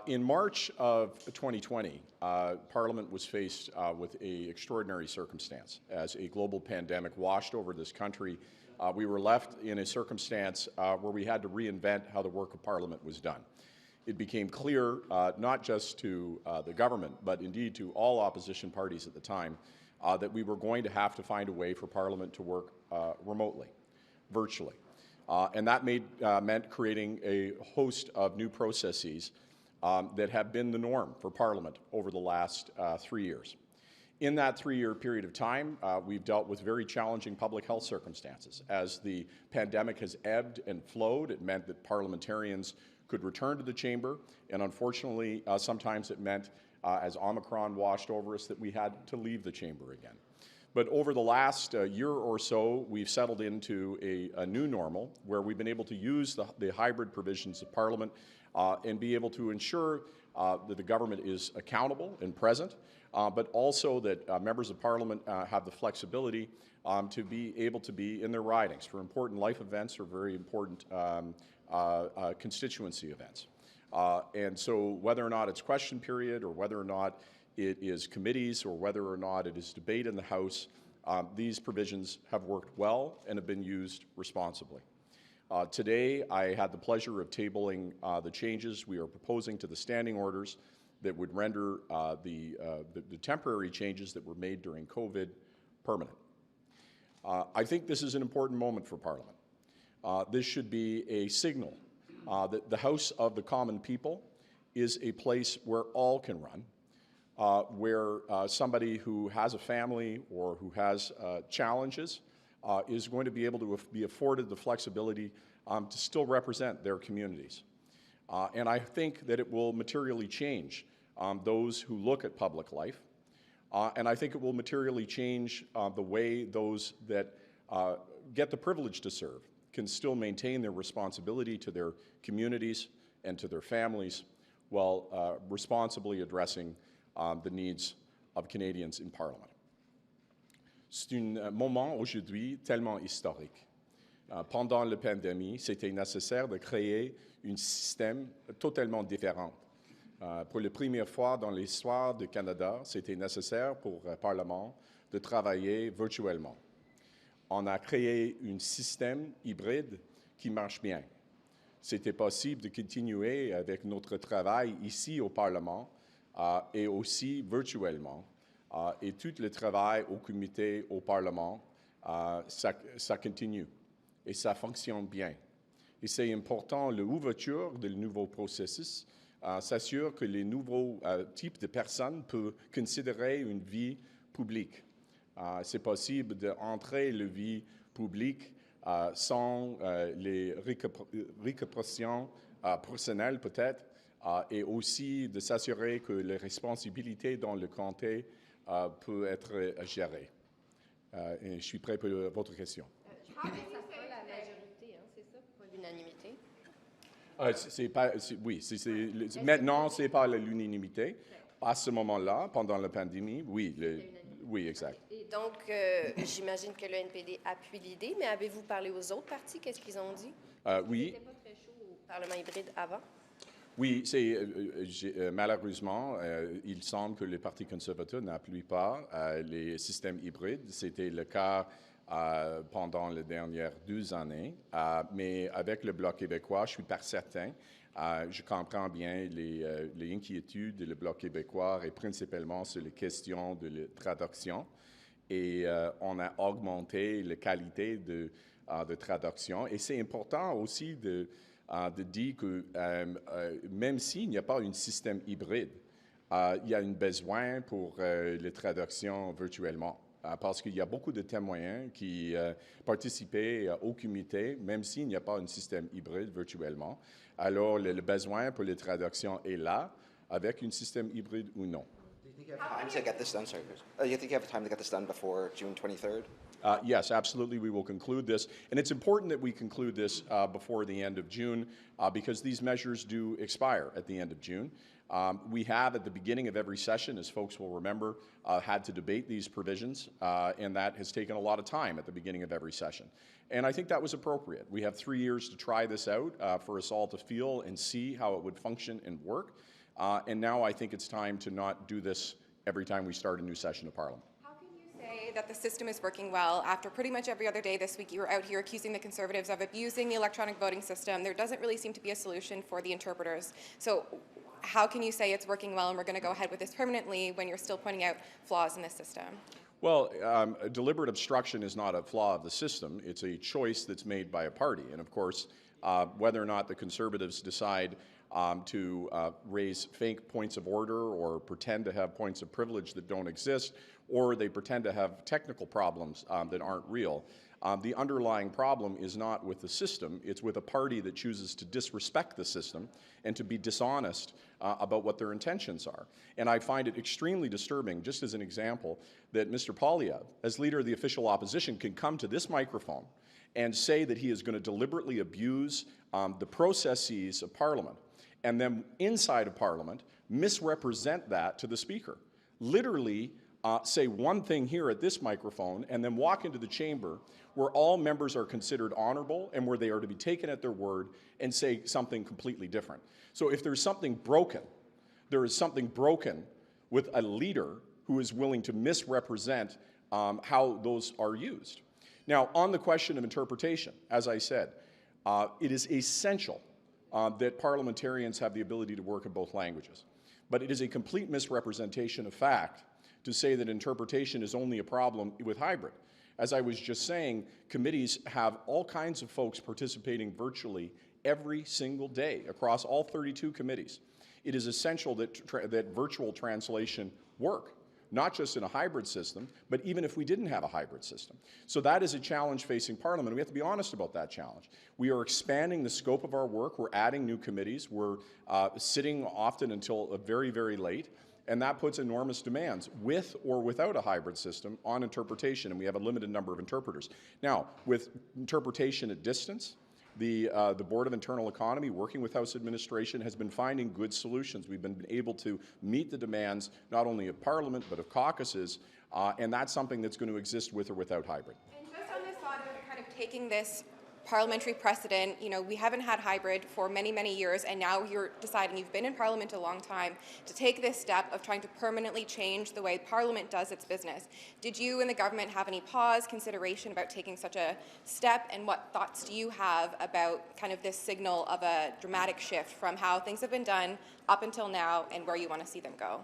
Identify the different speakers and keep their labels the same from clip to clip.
Speaker 1: In March of 2020, Parliament was faced with an extraordinary circumstance. As a global pandemic washed over this country, we were left in a circumstance where we had to reinvent how the work of Parliament was done. It became clear, not just to the government, but indeed to all opposition parties at the time, that we were going to have to find a way for Parliament to work remotely, virtually. And that meant creating a host of new processes that have been the norm for Parliament over the last 3 years. In that 3-year period of time, we've dealt with very challenging public health circumstances. As the pandemic has ebbed and flowed, it meant that parliamentarians could return to the chamber, and unfortunately, sometimes it meant, as Omicron washed over us, that we had to leave the chamber again. But over the last year or so, we've settled into a new normal where we've been able to use the hybrid provisions of Parliament and be able to ensure that the government is accountable and present, but also that members of Parliament have the flexibility to be able to be in their ridings for important life events or very important constituency events. And so whether or not it's question period or whether or not it is committees or whether or not it is debate in the House, these provisions have worked well and have been used responsibly. Today, I had the pleasure of tabling the changes we are proposing to the standing orders that would render the temporary changes that were made during COVID permanent. I think this is an important moment for Parliament. This should be a signal that the House of the Common People is a place where all can run, where somebody who has a family or who has challenges is going to be able to be afforded the flexibility to still represent their communities. And I think that it will materially change those who look at public life, and I think it will materially change the way those that get the privilege to serve can still maintain their responsibility to their communities and to their families while responsibly addressing the needs of Canadians in Parliament. C'est un moment aujourd'hui tellement historique. Pendant la pandémie, c'était nécessaire de créer un système totalement différent. Pour la première fois dans l'histoire du Canada, c'était nécessaire pour le Parlement de travailler virtuellement. On a créé un système hybride qui marche bien. C'était possible de continuer avec notre travail ici au Parlement et aussi virtuellement. Et tout le travail au comité, au Parlement, ça continue et ça fonctionne bien. Et c'est important, l'ouverture de nouveaux processus s'assure que les nouveaux types de personnes peuvent considérer une vie publique. C'est possible d'entrer la vie publique sans les récupérations personnelles peut-être, et aussi de s'assurer que les responsabilités dans le comté peuvent être gérées. Et je suis prêt pour votre question.
Speaker 2: Je pense que ça sera la majorité, hein, c'est ça, pas l'unanimité?
Speaker 1: Maintenant, ce n'est pas l'unanimité. À ce moment-là, pendant la pandémie, oui, oui, exact.
Speaker 2: Et donc, j'imagine que le NPD appuie l'idée, mais avez-vous parlé aux autres partis? Qu'est-ce qu'ils ont dit?
Speaker 1: Oui.
Speaker 2: C'était pas très chaud au Parlement hybride avant?
Speaker 1: Oui, malheureusement, il semble que le Parti conservateur n'appuie pas les systèmes hybrides. C'était le cas pendant les dernières 2 années. Mais avec le Bloc québécois, je suis pas certain. Je comprends bien les inquiétudes du Bloc québécois et principalement sur les questions de la traduction. Et on a augmenté la qualité de traduction. Et c'est important aussi de dire que même s'il n'y a pas un système hybride, il y a un besoin pour les traductions virtuellement. Parce qu'il y a beaucoup de témoins qui participaient au comité, même s'il n'y a pas un système hybride virtuellement. Alors, le besoin pour les traductions est là, avec un système hybride ou non.
Speaker 3: Do you think you have time to get this done? Sorry, you think you have time to get this done before June 23rd?
Speaker 1: Yes, absolutely, we will conclude this. And it's important that we conclude this before the end of June because these measures do expire at the end of June. We have, at the beginning of every session, as folks will remember, had to debate these provisions, and that has taken a lot of time at the beginning of every session. And I think that was appropriate. We have 3 years to try this out for us all to feel and see how it would function and work. And now I think it's time to not do this every time we start a new session of Parliament.
Speaker 3: Say that the system is working well after pretty much every other day this week you were out here accusing the Conservatives of abusing the electronic voting system. There doesn't really seem to be a solution for the interpreters. So how can you say it's working well and we're going to go ahead with this permanently when you're still pointing out flaws in the system?
Speaker 1: Well, deliberate obstruction is not a flaw of the system. It's a choice that's made by a party. And of course, whether or not the Conservatives decide to raise fake points of order or pretend to have points of privilege that don't exist, or they pretend to have technical problems that aren't real. The underlying problem is not with the system, it's with a party that chooses to disrespect the system and to be dishonest about what their intentions are. And I find it extremely disturbing, just as an example, that Mr. Poilievre, as Leader of the Official Opposition, can come to this microphone and say that he is going to deliberately abuse the processes of Parliament, and then inside of Parliament misrepresent that to the Speaker. Literally say one thing here at this microphone and then walk into the chamber where all members are considered honorable and where they are to be taken at their word and say something completely different. So if there's something broken, there is something broken with a leader who is willing to misrepresent how those are used. Now, on the question of interpretation, as I said, it is essential that parliamentarians have the ability to work in both languages. But it is a complete misrepresentation of fact to say that interpretation is only a problem with hybrid. As I was just saying, committees have all kinds of folks participating virtually every single day across all 32 committees. It is essential that virtual translation work, not just in a hybrid system, but even if we didn't have a hybrid system. So that is a challenge facing Parliament. We have to be honest about that challenge. We are expanding the scope of our work. We're adding new committees. We're sitting often until very, very late. And that puts enormous demands, with or without a hybrid system, on interpretation, and we have a limited number of interpreters. Now, with interpretation at distance, the Board of Internal Economy, working with House administration, has been finding good solutions. We've been able to meet the demands not only of Parliament, but of caucuses, and that's something that's going to exist with or without hybrid.
Speaker 3: And just on this thought of kind of taking this parliamentary precedent, you know, we haven't had hybrid for many, many years, and now you're deciding, you've been in Parliament a long time, to take this step of trying to permanently change the way Parliament does its business. Did you and the government have any pause, consideration about taking such a step, and what thoughts do you have about kind of this signal of a dramatic shift from how things have been done up until now and where you want to see them go?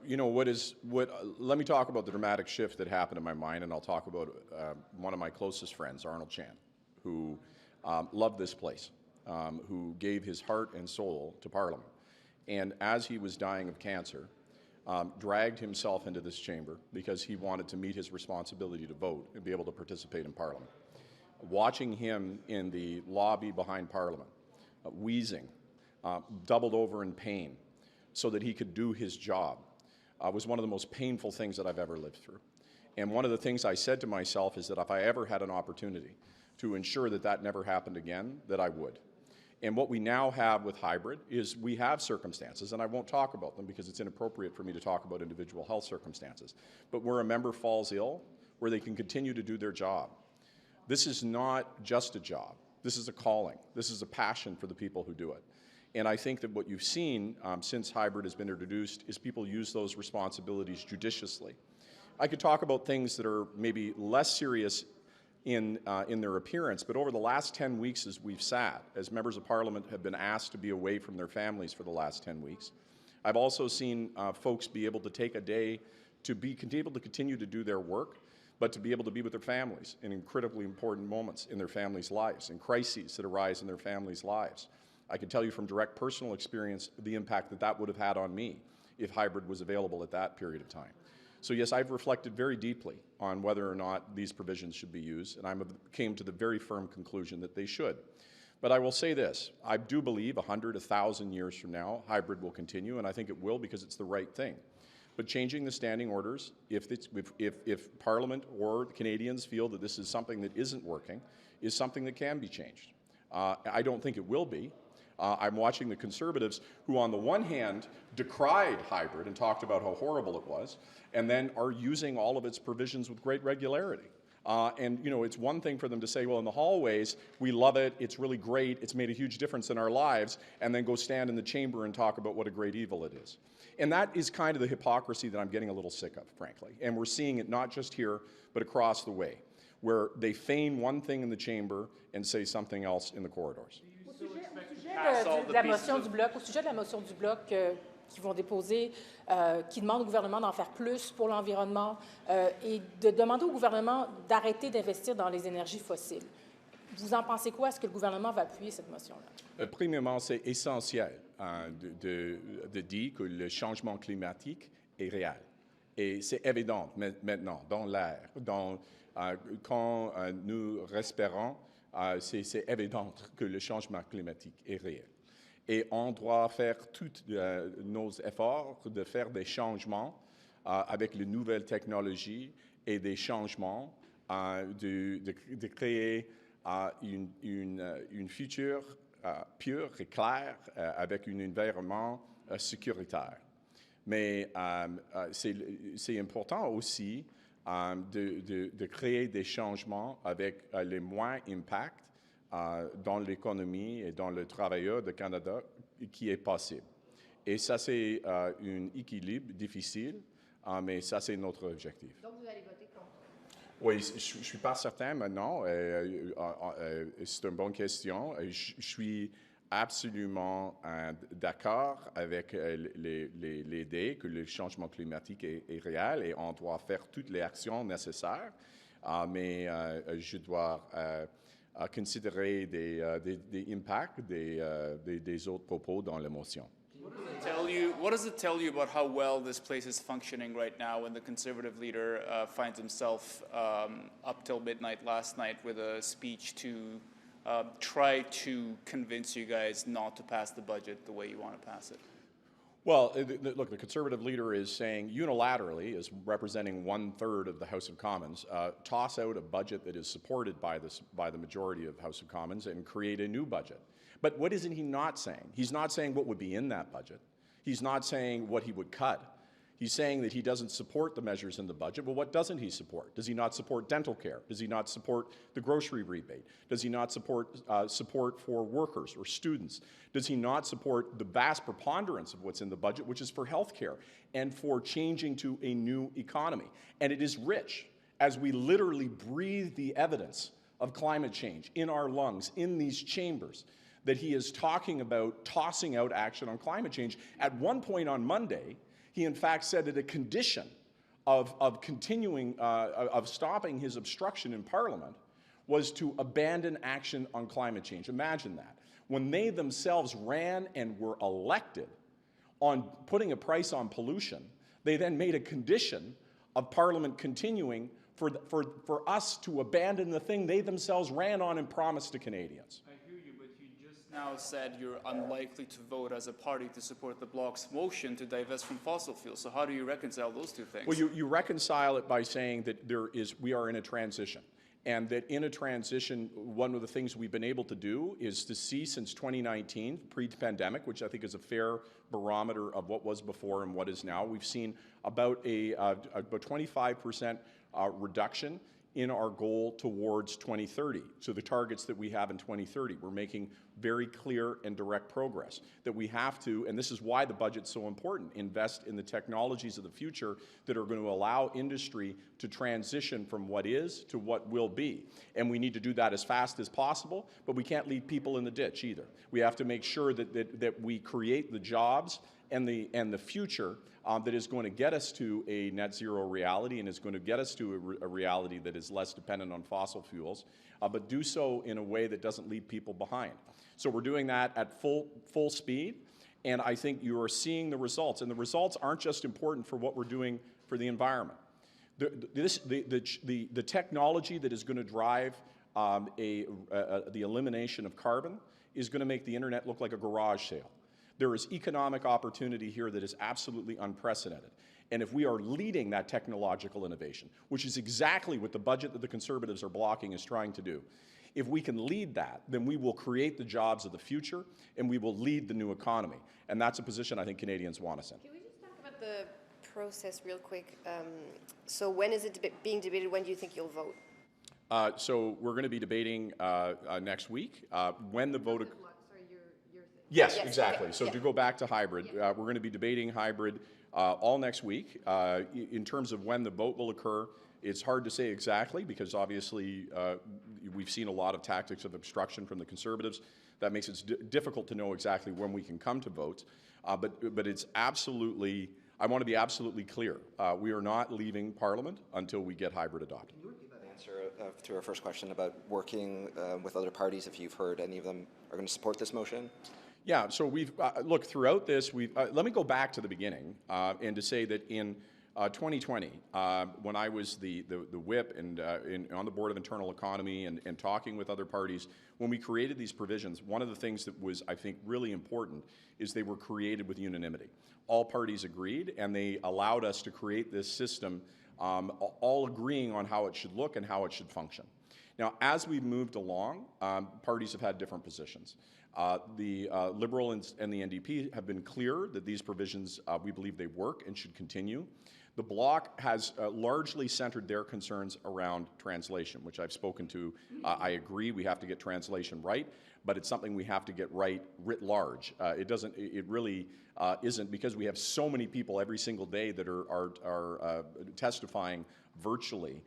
Speaker 1: You know, let me talk about the dramatic shift that happened in my mind, and I'll talk about one of my closest friends, Arnold Chan, who loved this place, who gave his heart and soul to Parliament. And as he was dying of cancer, dragged himself into this chamber because he wanted to meet his responsibility to vote and be able to participate in Parliament. Watching him in the lobby behind Parliament, wheezing, doubled over in pain so that he could do his job, was one of the most painful things that I've ever lived through. And one of the things I said to myself is that if I ever had an opportunity to ensure that that never happened again, that I would. And what we now have with hybrid is we have circumstances, and I won't talk about them because it's inappropriate for me to talk about individual health circumstances, but where a member falls ill, where they can continue to do their job. This is not just a job. This is a calling. This is a passion for the people who do it. And I think that what you've seen since hybrid has been introduced is people use those responsibilities judiciously. I could talk about things that are maybe less serious in their appearance, but over the last 10 weeks as we've sat, as members of Parliament have been asked to be away from their families for the last 10 weeks, I've also seen folks be able to take a day to be able to continue to do their work, but to be able to be with their families in incredibly important moments in their families' lives, in crises that arise in their families' lives. I can tell you from direct personal experience the impact that that would have had on me if hybrid was available at that period of time. So yes, I've reflected very deeply on whether or not these provisions should be used, and I came to the very firm conclusion that they should. But I will say this, I do believe 100, 1,000 years from now, hybrid will continue, and I think it will because it's the right thing. but changing the standing orders, if Parliament or Canadians feel that this is something that isn't working, is something that can be changed. I don't think it will be. I'm watching the Conservatives who, on the one hand, decried hybrid and talked about how horrible it was, and then are using all of its provisions with great regularity. And, you know, it's one thing for them to say, well, in the hallways, we love it, it's really great, it's made a huge difference in our lives, and then go stand in the chamber and talk about what a great evil it is. And that is kind of the hypocrisy that I'm getting a little sick of, frankly. And we're seeing it not just here, but across the way, where they feign one thing in the chamber and say something else in the corridors.
Speaker 4: De la motion du Bloc, au sujet de la motion du Bloc qu'ils vont déposer, qui demande au gouvernement d'en faire plus pour l'environnement et de demander au gouvernement d'arrêter d'investir dans les énergies fossiles. Vous en pensez quoi? Est-ce que le gouvernement va appuyer cette motion-là?
Speaker 1: Premièrement, c'est essentiel de dire que le changement climatique est réel. Et c'est évident maintenant dans l'air, quand nous respirons, c'est évident que le changement climatique est réel. Et on doit faire tous nos efforts de faire des changements avec les nouvelles technologies et des changements, de créer une future pure et claire avec un environnement sécuritaire. Mais c'est important aussi de créer des changements avec les moins impacts dans l'économie et dans le travailleur du Canada qui est possible. Et ça, c'est un équilibre difficile, mais ça, c'est notre objectif.
Speaker 2: Donc, vous allez voter contre?
Speaker 1: Oui, je ne suis pas certain maintenant. C'est une bonne question. Je suis absolument d'accord avec l'idée que le changement climatique est réel et on doit faire toutes les actions nécessaires, mais je dois considérer des impacts des autres propos dans la motion.
Speaker 5: What does it tell you about how well this place is functioning right now when the Conservative leader finds himself up till midnight last night with a speech to try to convince you guys not to pass the budget the way you want to pass it?
Speaker 1: Well, look, the Conservative leader is saying unilaterally, as representing 1/3 of the House of Commons, toss out a budget that is supported by the majority of House of Commons and create a new budget. But what isn't he not saying? He's not saying what would be in that budget. He's not saying what he would cut. He's saying that he doesn't support the measures in the budget. Well, what doesn't he support? Does he not support dental care? Does he not support the grocery rebate? Does he not support support for workers or students? Does he not support the vast preponderance of what's in the budget, which is for health care and for changing to a new economy? And it is rich as we literally breathe the evidence of climate change in our lungs, in these chambers, that he is talking about tossing out action on climate change. At one point on Monday, he in fact said that a condition of continuing, of stopping his obstruction in Parliament was to abandon action on climate change. Imagine that. When they themselves ran and were elected on putting a price on pollution, they then made a condition of Parliament continuing for us to abandon the thing they themselves ran on and promised to Canadians.
Speaker 5: Now said you're unlikely to vote as a party to support the Bloc's motion to divest from fossil fuels. So how do you reconcile those two things?
Speaker 1: Well, you reconcile it by saying that we are in a transition. And that in a transition, one of the things we've been able to do is to see since 2019, pre-pandemic, which I think is a fair barometer of what was before and what is now, we've seen about a 25% reduction in our goal towards 2030. So the targets that we have in 2030, we're making very clear and direct progress. That we have to, and this is why the budget's so important, invest in the technologies of the future that are going to allow industry to transition from what is to what will be. And we need to do that as fast as possible, but we can't leave people in the ditch either. We have to make sure that we create the jobs and the future that is going to get us to a net zero reality and is going to get us to a reality that is less dependent on fossil fuels, but do so in a way that doesn't leave people behind. So we're doing that at full speed, and I think you are seeing the results. And the results aren't just important for what we're doing for the environment. The technology that is going to drive the elimination of carbon is going to make the internet look like a garage sale. There is economic opportunity here that is absolutely unprecedented. And if we are leading that technological innovation, which is exactly what the budget that the Conservatives are blocking is trying to do, if we can lead that, then we will create the jobs of the future and we will lead the new economy. And that's a position I think Canadians want us in.
Speaker 2: Can we just talk about the process real quick? So when is it being debated? When do you think you'll vote?
Speaker 1: So we're going to be debating next week. When the vote...
Speaker 2: Sorry, your thing.
Speaker 1: Yes, exactly.
Speaker 2: Okay.
Speaker 1: So
Speaker 2: Yeah.
Speaker 1: to go back to hybrid, we're going to be debating hybrid all next week. In terms of when the vote will occur, it's hard to say exactly because obviously we've seen a lot of tactics of obstruction from the Conservatives. That makes it difficult to know exactly when we can come to votes. But it's absolutely, I want to be absolutely clear. We are not leaving Parliament until we get hybrid adopted.
Speaker 6: Can you repeat that answer to our first question about working with other parties, if you've heard any of them are going to support this motion?
Speaker 1: Yeah, so we've, look, throughout this, let me go back to the beginning and to say that in 2020, when I was the whip and on the Board of Internal Economy and talking with other parties, when we created these provisions, one of the things that was, I think, really important is they were created with unanimity. All parties agreed, and they allowed us to create this system, all agreeing on how it should look and how it should function. Now, as we've moved along, parties have had different positions. The Liberal and the NDP have been clear that these provisions, we believe they work and should continue. The Bloc has largely centered their concerns around translation, which I've spoken to. I agree we have to get translation right, but it's something we have to get right writ large. It really isn't, because we have so many people every single day that are testifying virtually.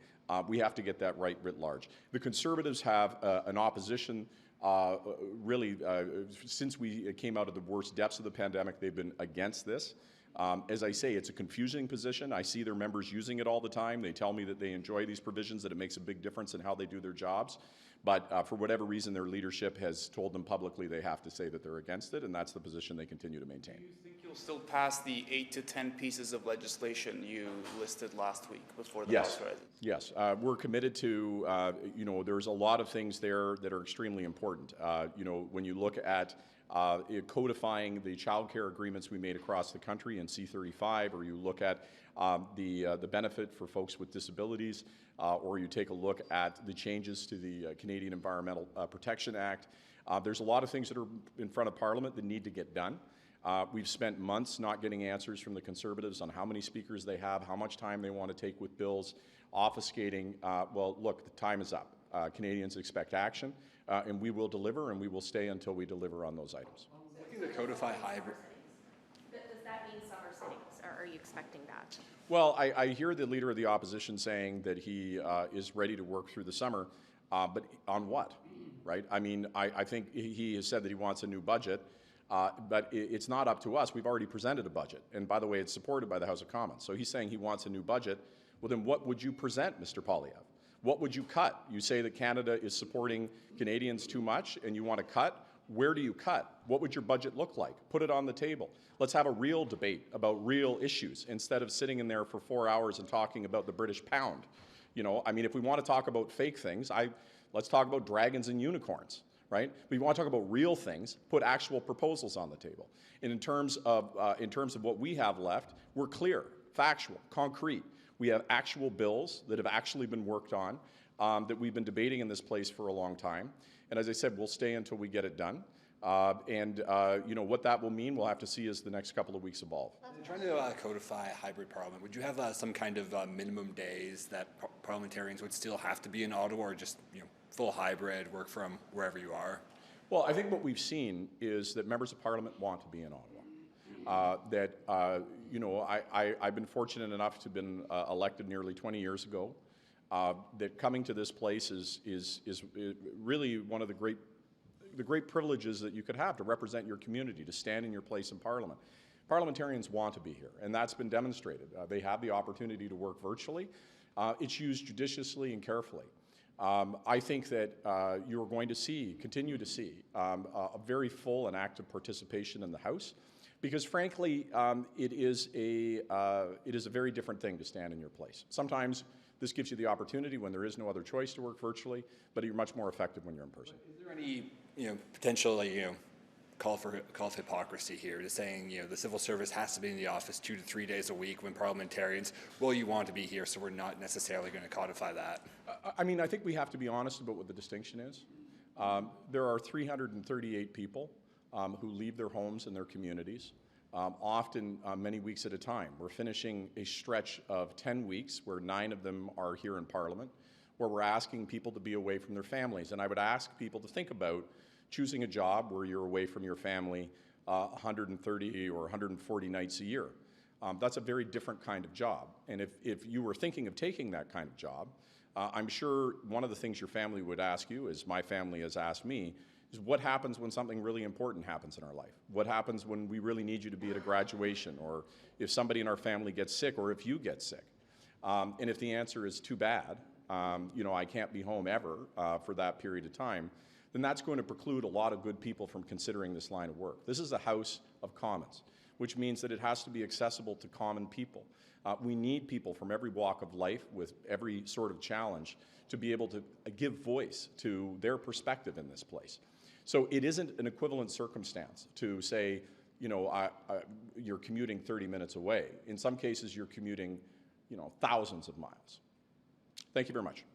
Speaker 1: We have to get that right writ large. The Conservatives have an opposition. Really, since we came out of the worst depths of the pandemic, they've been against this. As I say, it's a confusing position. I see their members using it all the time. They tell me that they enjoy these provisions, that it makes a big difference in how they do their jobs. But for whatever reason, their leadership has told them publicly they have to say that they're against it, and that's the position they continue to maintain.
Speaker 5: Do you think you'll still pass the 8 to 10 pieces of legislation you listed last week before the House, right?
Speaker 1: Yes, we're committed to, there's a lot of things there that are extremely important. When you look at codifying the child care agreements we made across the country in C-35, or you look at the benefit for folks with disabilities, or you take a look at the changes to the Canadian Environmental Protection Act. There's a lot of things that are in front of Parliament that need to get done. We've spent months not getting answers from the Conservatives on how many speakers they have, how much time they want to take with bills, obfuscating. Well, look, the time is up. Canadians expect action, and we will deliver, and we will stay until we deliver on those items.
Speaker 7: Looking to codify hybrid.
Speaker 8: Does that mean summer sittings, or are you expecting that?
Speaker 1: Well, I hear the Leader of the Opposition saying that he is ready to work through the summer, but on what, right? I mean, I think he has said that he wants a new budget, but it's not up to us. We've already presented a budget, and by the way, it's supported by the House of Commons. So he's saying he wants a new budget. Well, then what would you present, Mr. Poilievre? What would you cut? You say that Canada is supporting Canadians too much and you want to cut. Where do you cut? What would your budget look like? Put it on the table. Let's have a real debate about real issues instead of sitting in there for 4 hours and talking about the British pound. I mean, if we want to talk about fake things, let's talk about dragons and unicorns, right? If we want to talk about real things, put actual proposals on the table. And in terms of what we have left, we're clear, factual, concrete. We have actual bills that have actually been worked on, that we've been debating in this place for a long time. And as I said, we'll stay until we get it done. What that will mean, we'll have to see as the next couple of weeks evolve.
Speaker 7: Trying to codify a hybrid parliament, would you have some kind of minimum days that parliamentarians would still have to be in Ottawa, or just full hybrid, work from wherever you are?
Speaker 1: Well, I think what we've seen is that members of Parliament want to be in Ottawa. I've been fortunate enough to have been elected nearly 20 years ago. That coming to this place is really one of the great privileges that you could have, to represent your community, to stand in your place in Parliament. Parliamentarians want to be here, and that's been demonstrated. They have the opportunity to work virtually. It's used judiciously and carefully. I think that you're going to continue to see a very full and active participation in the House, because frankly, it is a very different thing to stand in your place. Sometimes this gives you the opportunity when there is no other choice to work virtually, but you're much more effective when you're in person.
Speaker 7: Is there any potential call of hypocrisy here, to saying, you know, the civil service has to be in the office 2 to 3 days a week, when parliamentarians, well, you want to be here, so we're not necessarily going to codify that.
Speaker 1: I mean, I think we have to be honest about what the distinction is. There are 338 people who leave their homes and their communities, often many weeks at a time. We're finishing a stretch of 10 weeks where 9 of them are here in Parliament, where we're asking people to be away from their families. And I would ask people to think about choosing a job where you're away from your family 130 or 140 nights a year. That's a very different kind of job. And if you were thinking of taking that kind of job, I'm sure one of the things your family would ask you, as my family has asked me, is what happens when something really important happens in our life? What happens when we really need you to be at a graduation, or if somebody in our family gets sick, or if you get sick? And if the answer is too bad, you know, I can't be home ever for that period of time, then that's going to preclude a lot of good people from considering this line of work. This is a House of Commons, which means that it has to be accessible to common people. We need people from every walk of life with every sort of challenge to be able to give voice to their perspective in this place. So it isn't an equivalent circumstance to say, you know, you're commuting 30 minutes away. In some cases, you're commuting, you know, thousands of miles. Thank you very much.